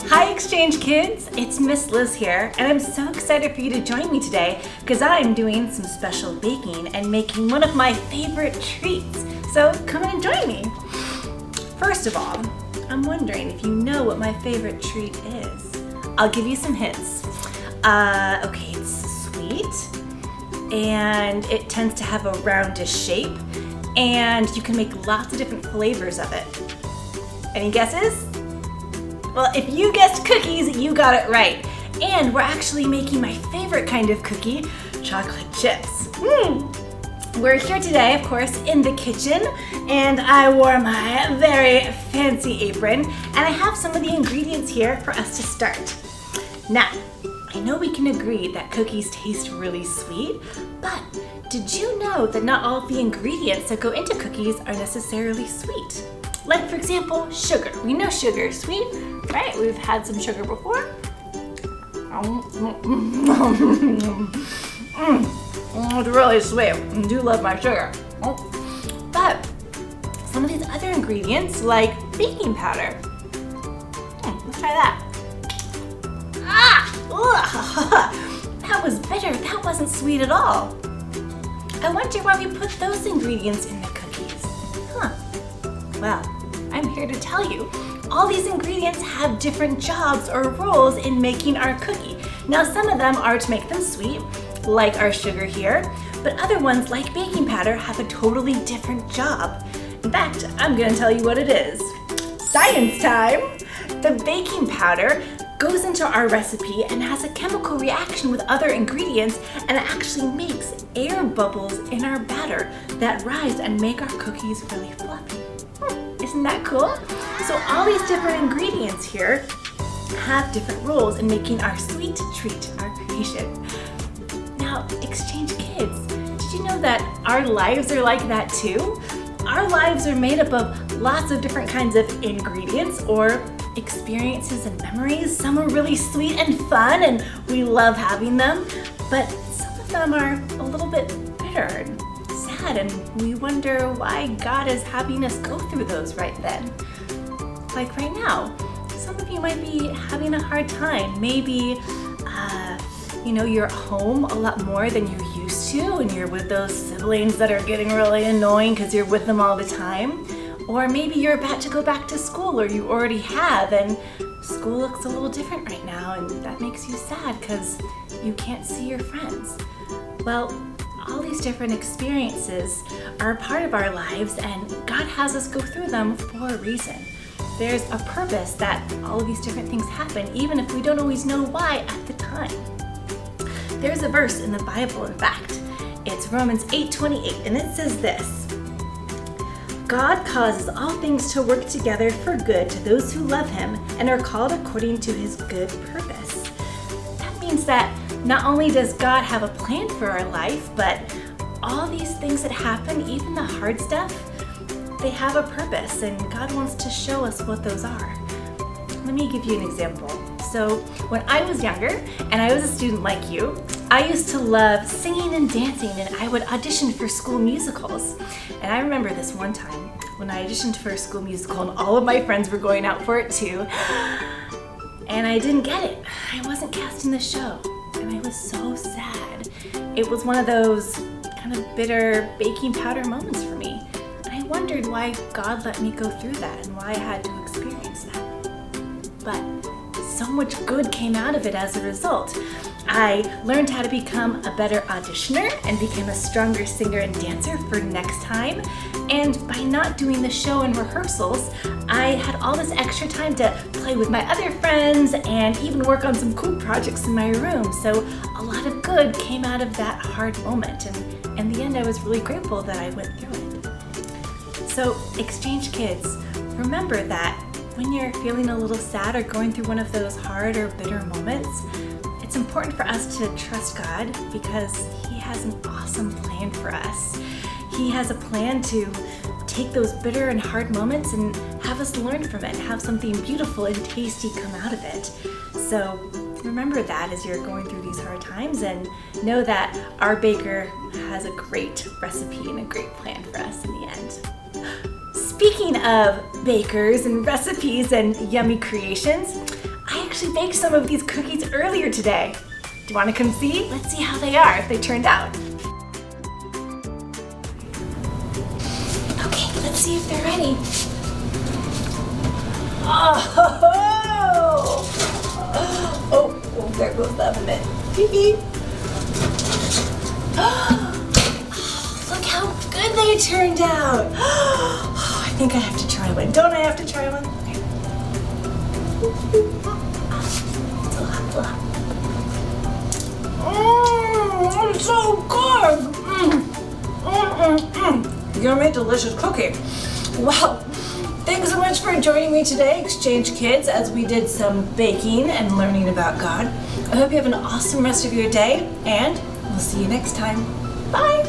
Hi Exchange Kids, it's Miss Liz here, and I'm so excited for you to join me today because I'm doing some special baking and making one of my favorite treats. So come and join me. First of all, I'm wondering if you know what my favorite treat is. I'll give you some hints. Okay, it's sweet, and it tends to have a roundish shape, and you can make lots of different flavors of it. Any guesses? Well, if you guessed cookies, you got it right. And we're actually making my favorite kind of cookie, chocolate chips. We're here today, of course, in the kitchen, and I wore my very fancy apron, and I have some of the ingredients here for us to start. Now, I know we can agree that cookies taste really sweet, but did you know that not all of the ingredients that go into cookies are necessarily sweet? Like, for example, sugar. We know sugar is sweet, right? We've had some sugar before. It's really sweet. I do love my sugar. But some of these other ingredients, like baking powder. Let's try that. That was bitter. That wasn't sweet at all. I wonder why we put those ingredients in the cookies. Well, I'm here to tell you, all these ingredients have different jobs or roles in making our cookie. Now, some of them are to make them sweet, like our sugar here, but other ones, like baking powder, have a totally different job. In fact, I'm gonna tell you what it is. Science time! The baking powder goes into our recipe and has a chemical reaction with other ingredients, and it actually makes air bubbles in our batter that rise and make our cookies really fluffy. Isn't that cool? So all these different ingredients here have different roles in making our sweet treat, our creation. Now, Exchange Kids, did you know that our lives are like that too? Our lives are made up of lots of different kinds of ingredients or experiences and memories. Some are really sweet and fun, and we love having them, but some of them are a little bit bitter and sad, and we wonder why God is having us go through those right then. Like right now, some of you might be having a hard time. Maybe, you're at home a lot more than you're used to, and you're with those siblings that are getting really annoying because you're with them all the time. Or maybe you're about to go back to school, or you already have, and school looks a little different right now, and that makes you sad because you can't see your friends. Well, all these different experiences are a part of our lives, and God has us go through them for a reason. There's a purpose that all of these different things happen, even if we don't always know why at the time. There's a verse in the Bible, in fact. It's Romans 8:28, and it says this: God causes all things to work together for good to those who love Him and are called according to His good purpose. That means that not only does God have a plan for our life, but all these things that happen, even the hard stuff, they have a purpose, and God wants to show us what those are. Let me give you an example. So when I was younger, and I was a student like you, I used to love singing and dancing, and I would audition for school musicals. And I remember this one time when I auditioned for a school musical, and all of my friends were going out for it too, and I didn't get it. I wasn't cast in the show, and I was so sad. It was one of those kind of bitter baking powder moments for me. And I wondered why God let me go through that and why I had to experience that. But so much good came out of it as a result. I learned how to become a better auditioner and became a stronger singer and dancer for next time. And by not doing the show and rehearsals, I had all this extra time to play with my other friends and even work on some cool projects in my room. So a lot of good came out of that hard moment. And in the end, I was really grateful that I went through it. So Exchange Kids, remember that when you're feeling a little sad or going through one of those hard or bitter moments, it's important for us to trust God because He has an awesome plan for us. He has a plan to take those bitter and hard moments and have us learn from it, have something beautiful and tasty come out of it. So remember that as you're going through these hard times, and know that our baker has a great recipe and a great plan for us in the end. Speaking of bakers and recipes and yummy creations, I actually baked some of these cookies earlier today. Do you want to come see? Let's see how they are, if they turned out. Okay, let's see if they're ready. Oh, there goes the oven. Look how good they turned out. I think I have to try one. Don't I have to try one? Okay. Still hot. It's so good. Yummy, delicious cookie. Wow. Thanks so much for joining me today, Exchange Kids, as we did some baking and learning about God. I hope you have an awesome rest of your day, and we'll see you next time. Bye.